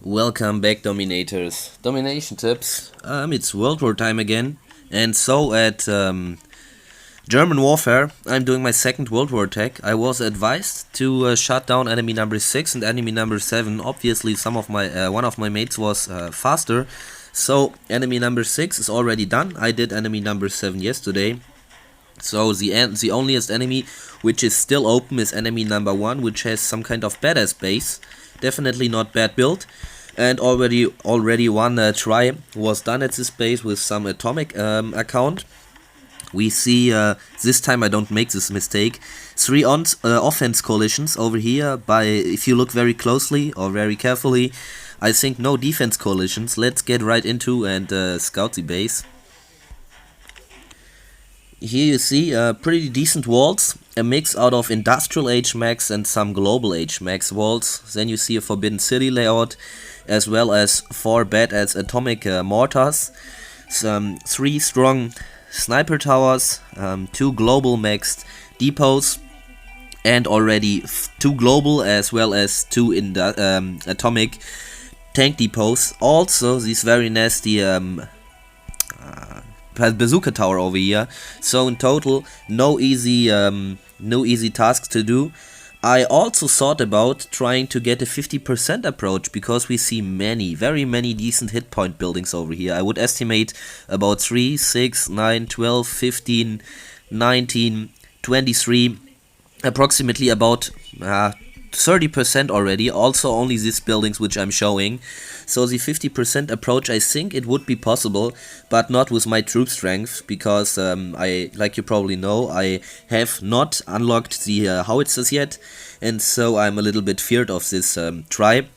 Welcome back, Dominators. Domination tips. It's World War time again, and so at German warfare, I'm doing my second World War attack. I was advised to shut down enemy number 6 and enemy number 7. Obviously, one of my mates was faster, so enemy number 6 is already done. I did enemy number 7 yesterday. So the onlyest enemy which is still open is enemy number 1, which has some kind of badass base. Definitely not bad build. And already one try was done at this base with some atomic account. We see this time I don't make this mistake. 3 offense coalitions over here. If you look very closely or very carefully, I think no defense coalitions. Let's get right into and scout the base. Here you see pretty decent walls, a mix out of industrial age mechs and some global age mechs walls. Then you see a Forbidden City layout, as well as 4 badass atomic mortars, some 3 strong sniper towers, 2 global maxed depots, and already 2 global as well as 2 atomic tank depots. Also these very nasty bazooka tower over here. So in total, no easy tasks to do. I also thought about trying to get a 50% approach, because we see very many decent hit point buildings over here. I would estimate about 3, 6, 9, 12, 15, 19, 23, approximately about 30% already. Also only these buildings which I'm showing. So the 50% approach, I think it would be possible, but not with my troop strength, because like you probably know, I have not unlocked the howitzers yet, and so I'm a little bit feared of this try.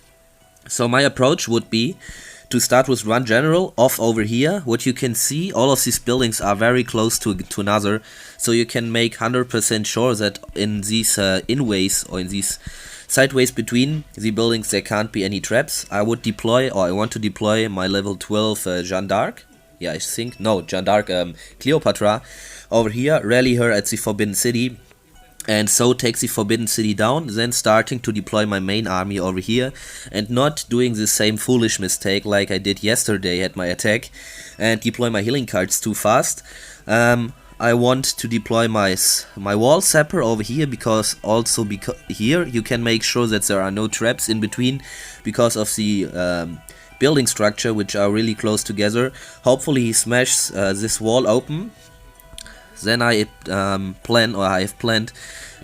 So my approach would be to start with one general off over here. What you can see, all of these buildings are very close to another, so you can make 100% sure that in these inways or in these sideways between the buildings there can't be any traps. I want to deploy my level 12 Jeanne d'Arc. Yeah, I think, no, Jeanne d'Arc Cleopatra over here, rally her at the Forbidden City, and so take the Forbidden City down, then starting to deploy my main army over here, and not doing the same foolish mistake like I did yesterday at my attack, and deploy my healing cards too fast. I want to deploy my wall sapper over here, because here you can make sure that there are no traps in between, because of the building structure which are really close together. Hopefully he smashes this wall open. Then I have planned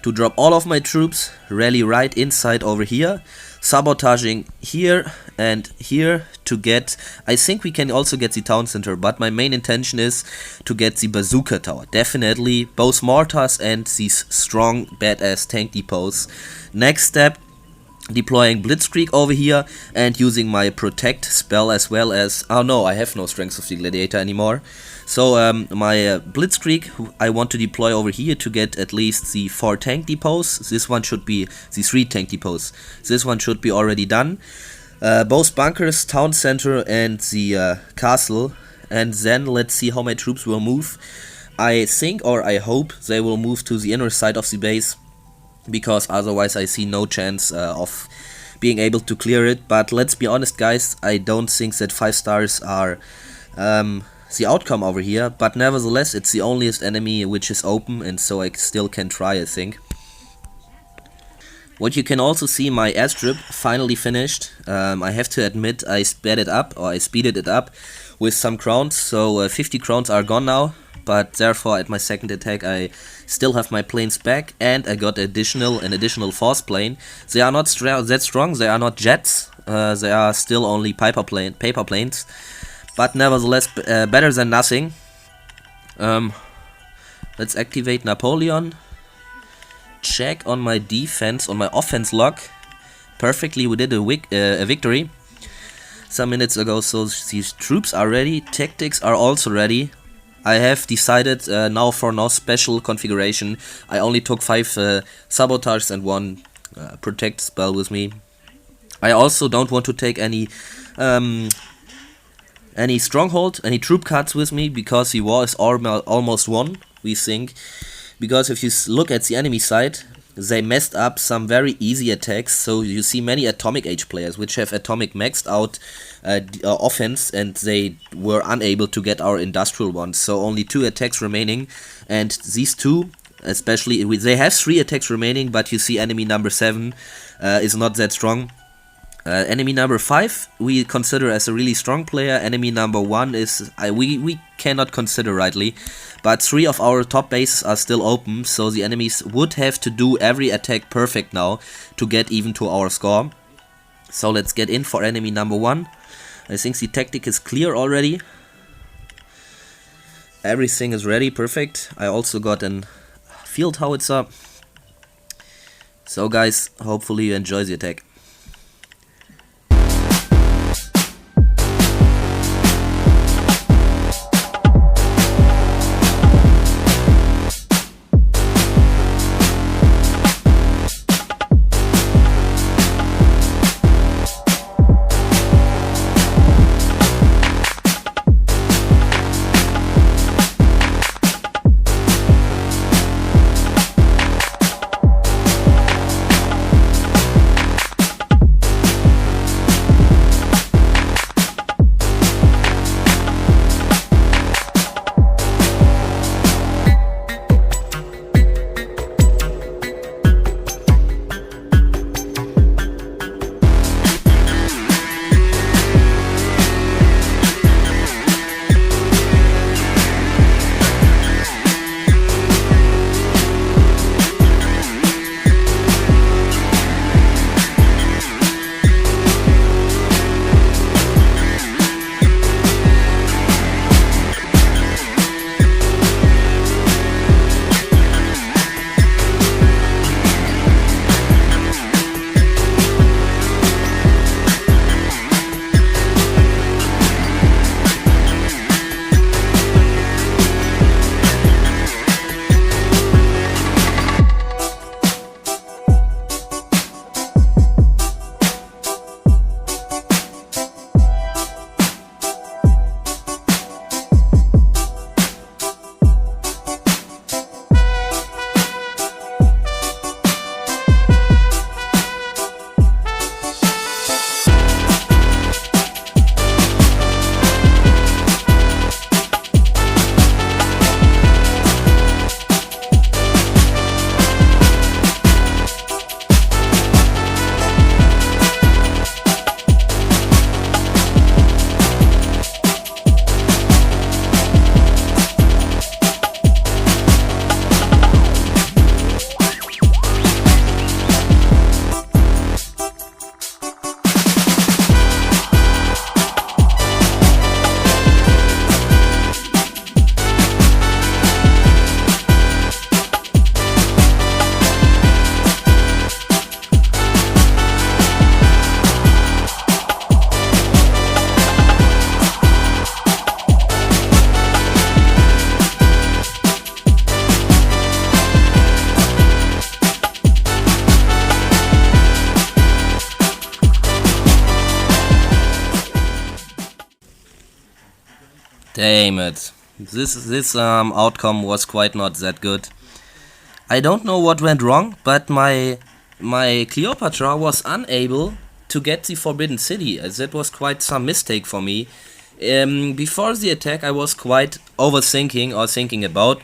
to drop all of my troops, rally right inside over here, sabotaging here and here to get, I think we can also get the town center, but my main intention is to get the bazooka tower. Definitely both mortars and these strong badass tank depots. Next step, deploying Blitzkrieg over here and using my protect spell, as well as, oh no, I have no strength of the gladiator anymore. So my Blitzkrieg I want to deploy over here to get at least the 4 tank depots. This one should be the 3 tank depots. This one should be already done. Both bunkers, town center and the castle. And then let's see how my troops will move. I think, or I hope, they will move to the inner side of the base, because otherwise I see no chance of being able to clear it. But let's be honest, guys, I don't think that 5 stars are the outcome over here, but nevertheless it's the onlyest enemy which is open, and so I still can try, I think. What you can also see, my airstrip finally finished. I have to admit I speeded it up with some crowns, so 50 crowns are gone now, but therefore at my second attack I still have my planes back, and I got an additional force plane. They are not that strong, they are not jets, they are still only paper planes, but nevertheless better than nothing. Let's activate Napoleon. Check on my defense, on my offense log. Perfectly, we did a victory some minutes ago, so these troops are ready. Tactics are also ready. I have decided now for no special configuration. I only took 5 sabotage and 1 protect spell with me. I also don't want to take any stronghold, any troop cards with me, because the war is almost won, we think. Because if you look at the enemy side, they messed up some very easy attacks. So you see many Atomic Age players which have Atomic maxed out offense, and they were unable to get our industrial ones. So only 2 attacks remaining, and these 2, especially, they have 3 attacks remaining, but you see enemy number 7 is not that strong. Enemy number 5 we consider as a really strong player. Enemy number 1 is we cannot consider rightly, but 3 of our top bases are still open, so the enemies would have to do every attack perfect now to get even to our score. So let's get in for enemy number 1. I think the tactic is clear already. Everything is ready, perfect. I also got an field howitzer. So guys, hopefully you enjoy the attack. Damn it. This outcome was quite not that good. I don't know what went wrong, but my Cleopatra was unable to get the Forbidden City. That was quite some mistake for me. Before the attack I was quite overthinking or thinking about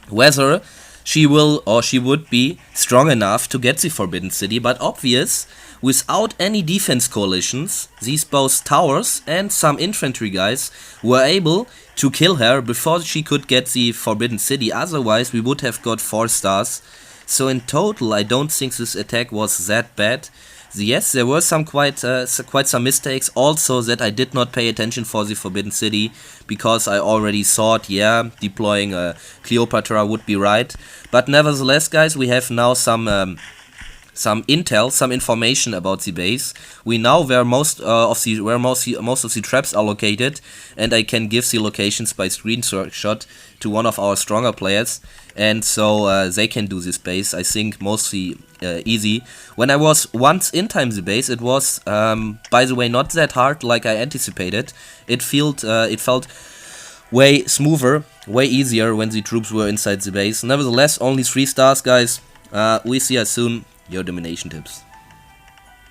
whether she will or she would be strong enough to get the Forbidden City, but obvious, without any defense coalitions, these both towers and some infantry guys were able to kill her before she could get the Forbidden City, otherwise we would have got 4 stars. So in total I don't think this attack was that bad. Yes, there were some quite some mistakes, also that I did not pay attention for the Forbidden City, because I already thought, yeah, deploying Cleopatra would be right. But nevertheless, guys, we have now some intel, some information about the base. We know where most of the traps are located, and I can give the locations by screenshot to one of our stronger players, and so they can do this base. I think mostly easy. When I was once in time the base, it was by the way not that hard like I anticipated. It felt way smoother, way easier when the troops were inside the base. Nevertheless, only 3 stars, guys. We see you soon. Your domination tips.